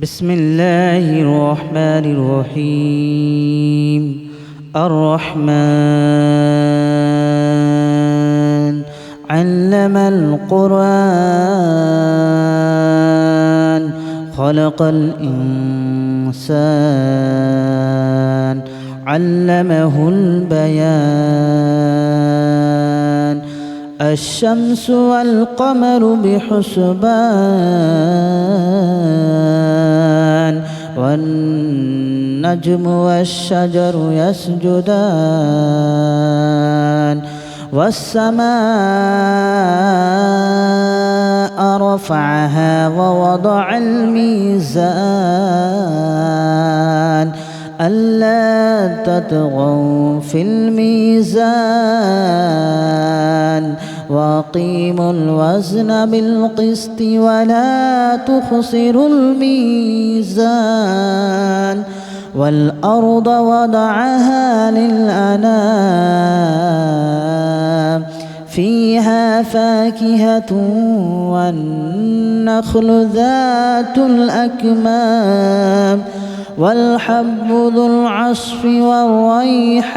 بسم الله الرحمن الرحيم. الرحمن علم القرآن خلق الإنسان علمه البيان. الشمس والقمر بحسبان والنجم والشجر يسجدان. والسماء رفعها ووضع الميزان ألا تطغوا في الميزان وأقيموا الوزن بالقسط ولا تخسروا الميزان. والأرض وضعها للأنام فيها فاكهة والنخل ذات الأكمام والحب ذو العصف والريحان.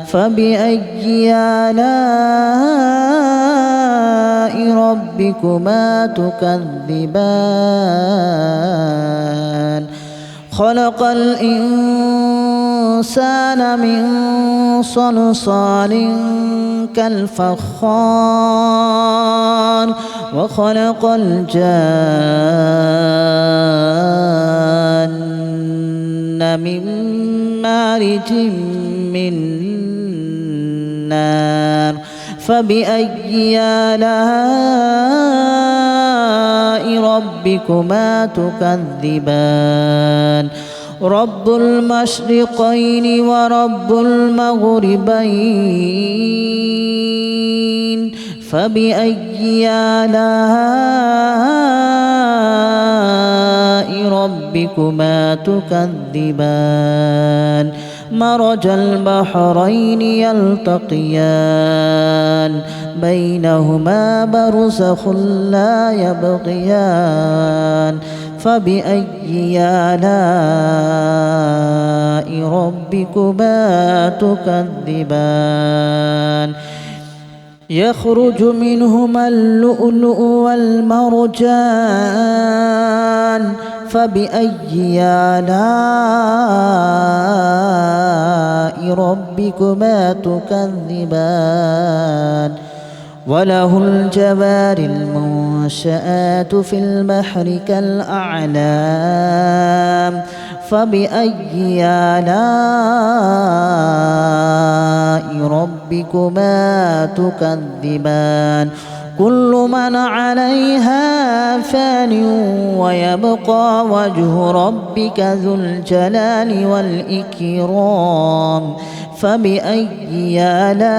فبأي آلاء ربكما تكذبان. خلق الإنسان من صلصال كالفخار وخلق الجان من مارج من نار. فبأي آلاء ربكما تكذبان. رب المشرقين ورب المغربين. فبأي آلاء ربكما تكذبان. مرج البحرين يلتقيان بينهما برزخ لا يبغيان. فبأي آلاء ربكما تكذبان. يخرج منهما اللؤلؤ والمرجان. فبأي آلاء ربكما تكذبان. وله الجوار المنشآت في البحر كالأعلام. فبأي آلاء ربكما تكذبان. كل من عليها فان ويبقى وجه ربك ذو الجلال والإكرام. فبأي آلاء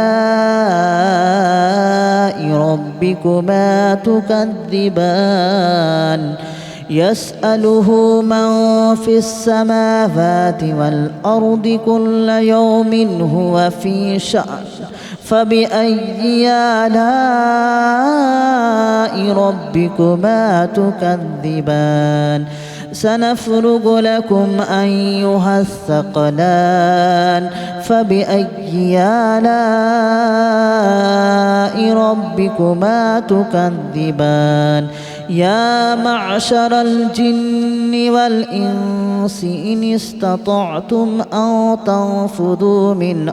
ربكما تكذبان. يسأله من في السماوات والأرض كل يوم هو في شأن. فبأي آلاء ربكما تكذبان. سنفرغ لكم أيها الثقلان. فبأي آلاء ربكما تكذبان. يا معشر الجن والإنس إن استطعتم أن تنفذوا من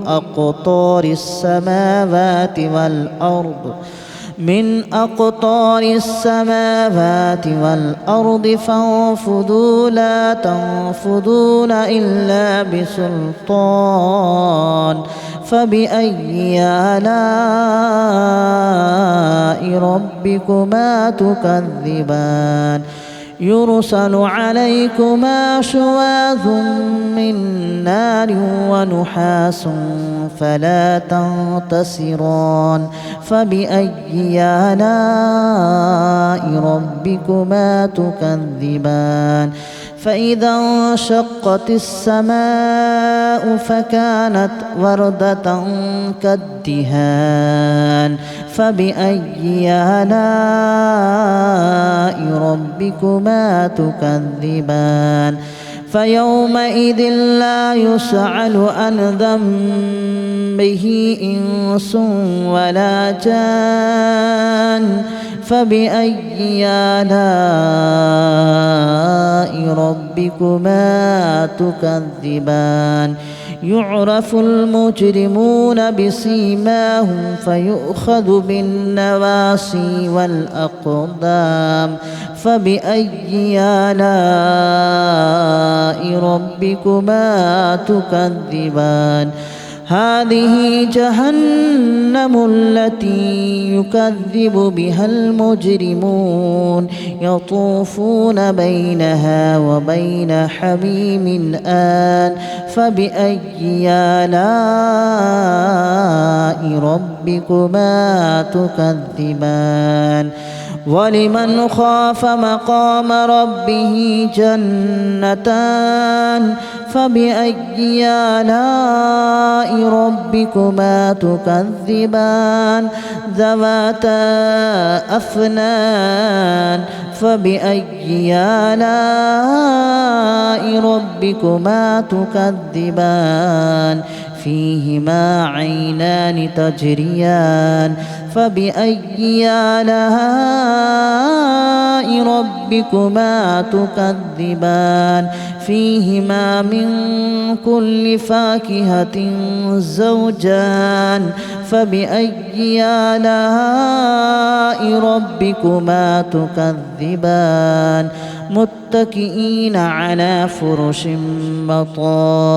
أقطار السماوات والأرض فانفذوا لا تنفذون إلا بسلطان. فبأي آلاء ربكما تكذبان. يرسل عليكما شواظ من نار ونحاس فلا تنتصران. فبأي آلاء ربكما تكذبان. فإذا انشقت السماء فكانت وردة كالدهان فبأي آلاء ربكما تكذبان فيومئذ لا يسأل عن ذنبه إنس ولا جان فبأي آلاء ربكما تكذبان يعرف المجرمون بسيماهم فيؤخذ بالنواصي والأقدام فبأي آلاء ربكما تكذبان هذه جهنم التي يكذب بها المجرمون يطوفون بينها وبين حميم آن فبأي آلاء ربكما تكذبان ولمن خاف مقام ربه جنتان فبأي آلاء ربكما تكذبان ذواتا أفنان فبأي آلاء ربكما تكذبان فيهما عينان تجريان فبأي آلاء ربكما تكذبان فيهما من كل فاكهة زوجان فبأي آلاء ربكما تكذبان متكئين على فرش بطائنها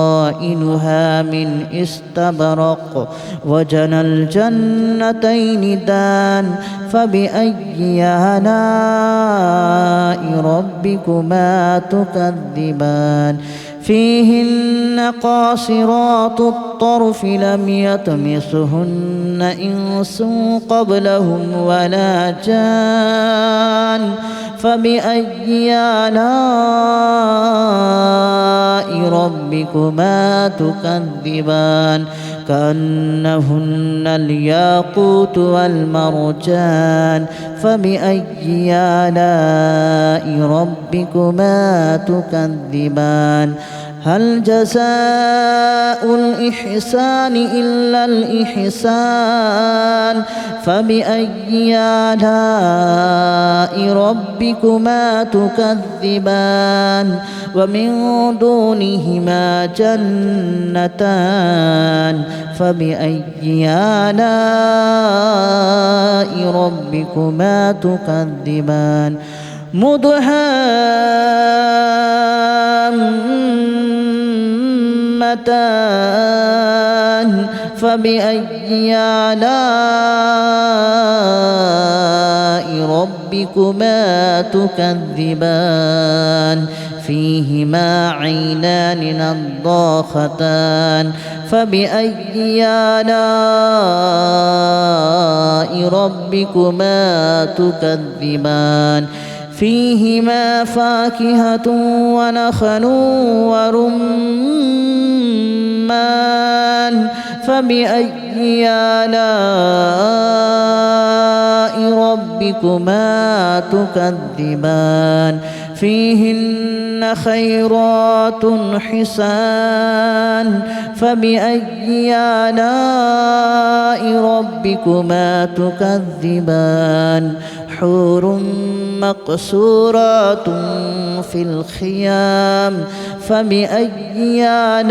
من استبرق وجنى الجنتين دان فبأي آلاء ربكما تكذبان فيهن قاصرات الطرف لم يطمثهن إنس قبلهم ولا جان فبأي آلاء ربكما تكذبان كأنهن الياقوت والمرجان فبأي آلاء ربكما تكذبان هل جزاء الإحسان إلا الإحسان فبأي آلاء ربكما تكذبان ومن دونهما جنتان فبأي آلاء ربكما تكذبان مدهامتان فبأي آلاء ربكما تكذبان فيهما عينان نضاختان فبأي آلاء ربكما تكذبان فيهما فاكهة ونخل ورمان فبأي آلاء ربكما تكذبان فيهن خيرات حسان فبأي آلاء ربكما تكذبان حور مقصورات في الخيام فبأي آلاء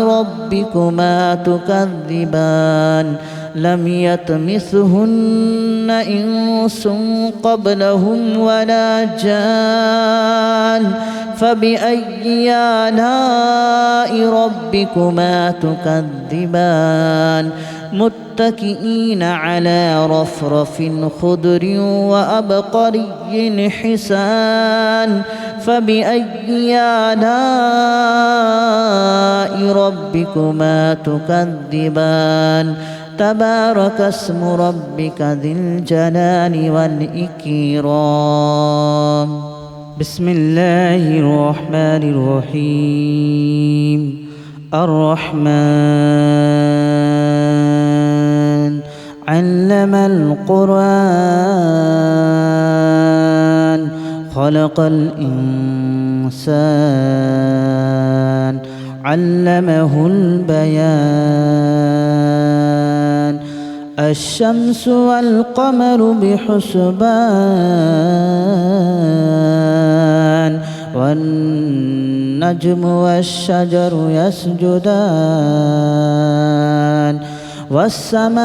ربكما تكذبان لم يطمثهن إنس قبلهم ولا جان فبأي آلاء ربكما تكذبان متكئين على رفرف خضر وأبقري حسان فبأي آلاء ربكما تكذبان تبارك اسم ربك ذي الجلال والإكرام بسم الله الرحمن الرحيم الرحمن علم القرآن خلق الإنسان علمه البيان الشمس والقمر بحسبان والنجم والشجر يسجدان والسماء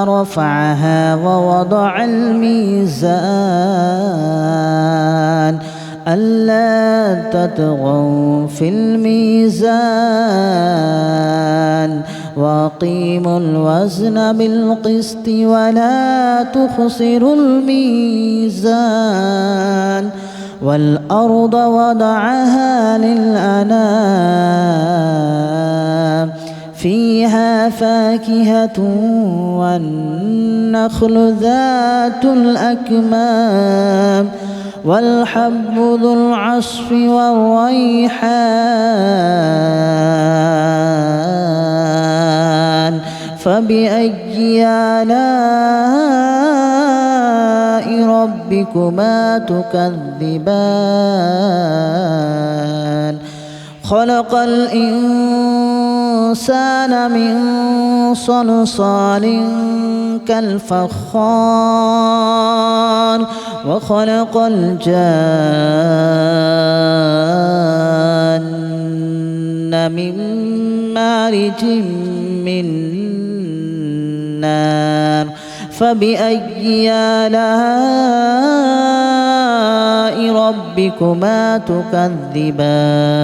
رفعها ووضع الميزان ألا تطغوا في الميزان وأقيموا الوزن بالقسط ولا تخسروا الميزان والأرض وضعها للأنام فيها فاكهة والنخل ذات الأكمام والحب ذو العصف والريحان فبأي آلاء ربكما تكذبان خلق الإنسان من صلصال كالفخار وخلق الجان من مارج من نار فبأي آلاء ربكما تكذبان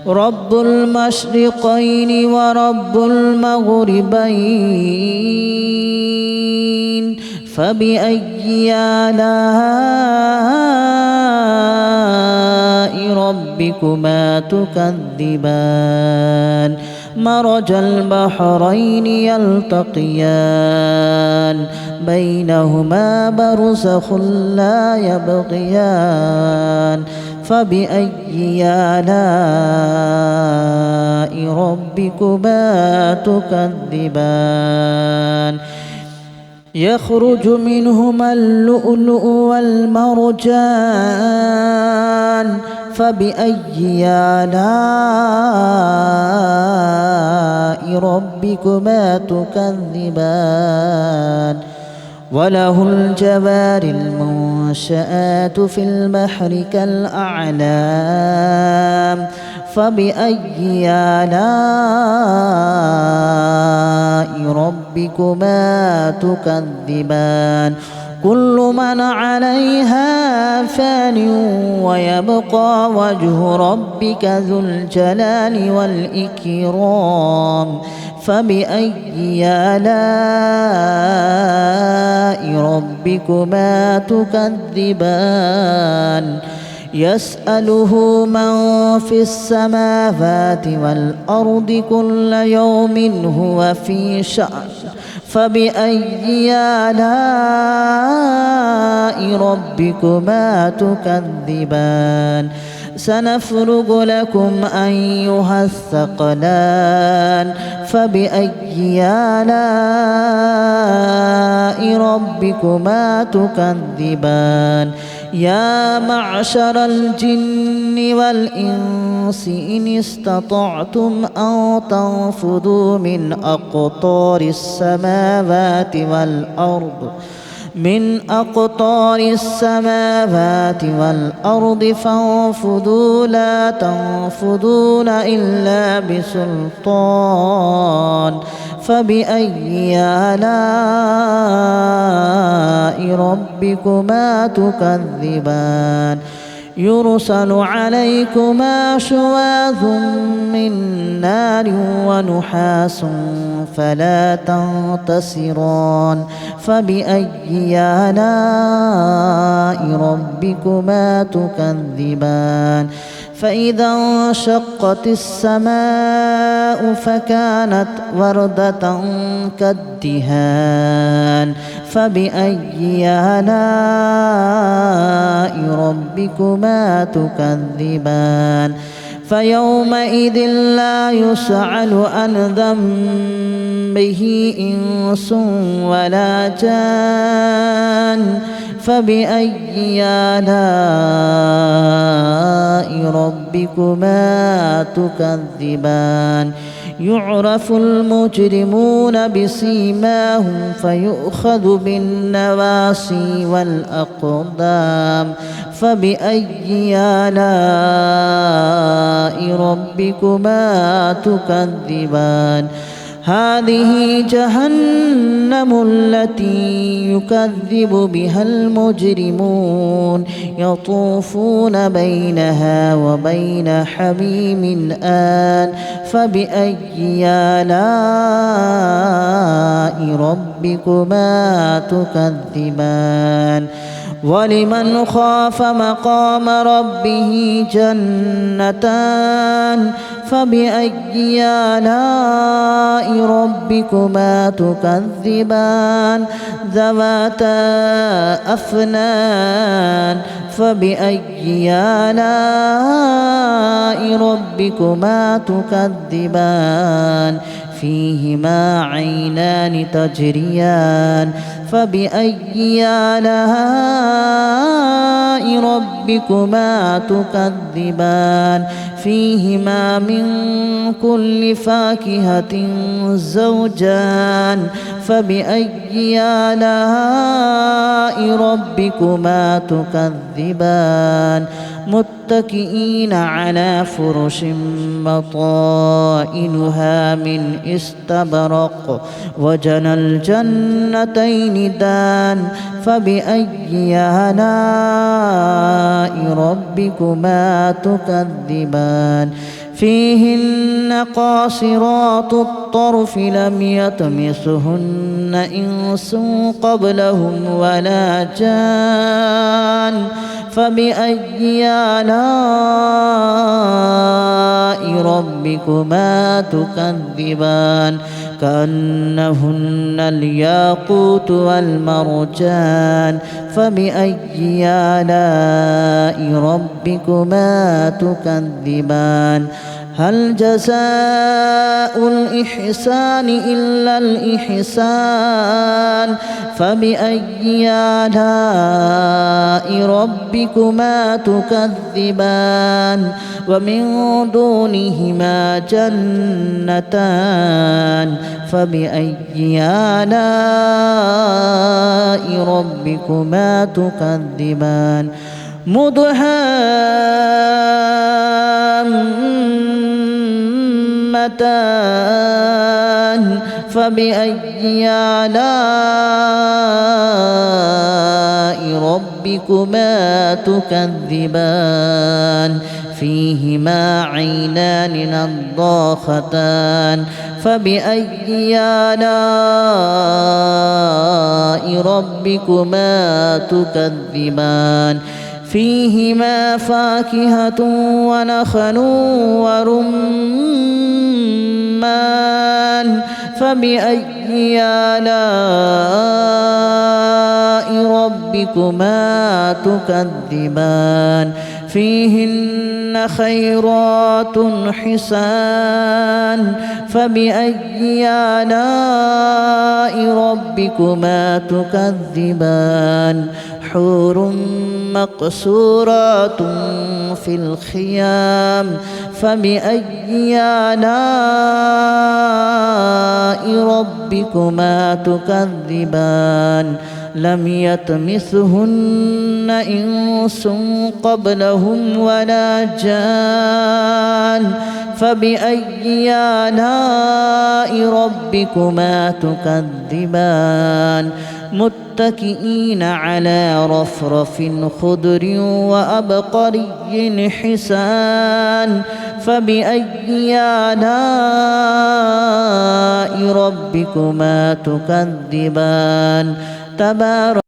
رب المشرقين ورب المغربين فبأي آلاء ربكما تكذبان مرج البحرين يلتقيان بينهما برزخ لا يبغيان فبأي آلاء ربكما تكذبان يخرج منهما اللؤلؤ والمرجان فبأي آلاء ربكما تكذبان وله الجوار المنشآت في البحر كالأعلام فبأي آلاء ربكما تكذبان كل من عليها فان ويبقى وجه ربك ذو الجلال والإكرام فبأي آلاء ربكما تكذبان يسأله من في السماوات والأرض كل يوم هو في شأن فبأي آلاء ربكما تكذبان سنفرغ لكم أيها الثقلان فبأي آلاء ربكما تكذبان يا معشر الجن والإنس إن استطعتم أن تنفذوا من أقطار السماوات والأرض فانفذوا لا تنفذون إلا بسلطان فبأي آلاء ربكما تكذبان يرسل عليكما شواظ من نار ونحاس فلا تنتصران فبأي آلاء ربكما تكذبان فإذا انشقت السماء فكانت وردة كالدهان فبأي آلاء ربكما تكذبان فيومئذ لا يسأل عن ذنبه إنس ولا جان فبأي آلاء ربكما تكذبان يعرف المجرمون بسيماهم فيؤخذ بالنواصي والأقدام فبأي آلاء ربكما تكذبان هذه جهنم التي يكذب بها المجرمون يطوفون بينها وبين حميم آن فبأي آلاء ربكما تكذبان ولمن خاف مقام ربه جنتان فبأي آلاء ربكما تكذبان ذواتا أفنان فبأي آلاء ربكما تكذبان فيهما عينان تجريان فبأي آلاء ربكما تكذبان فيهما من كل فاكهة زوجان فبأي آلاء ربكما تكذبان متكئين على فرش بطائنها من استبرق وجنى الجنتين دان فبأي آلاء ربكما تكذبان فيهن قاصرات الطرف لم يطمثهن إنس قبلهم ولا جان فبأي آلاء ربكما تكذبان كأنهن الياقوت والمرجان فبأي آلاء ربكما تكذبان هل جزاء الإحسان إلا الإحسان فبأي آلاء ربكما تكذبان ومن دونهما جنتان فبأي آلاء ربكما تكذبان مدهامتان فبأي آلاء ربكما تكذبان فيهما عينان نضاختان فبأي آلاء ربكما تكذبان فيهما فاكهة ونخل ورمان فبأي آلاء ربكما تكذبان فيهن خيرات حسان فبأي آلاء ربكما تكذبان حور مقصورات في الخيام فبأي آلاء ربكما تكذبان لم يطمثهن إنس قبلهم ولا جان فبأي آلاء ربكما تكذبان متكئين على رفرف خضر وأبقري حسان فبأي آلاء ربكما تكذبان تبارك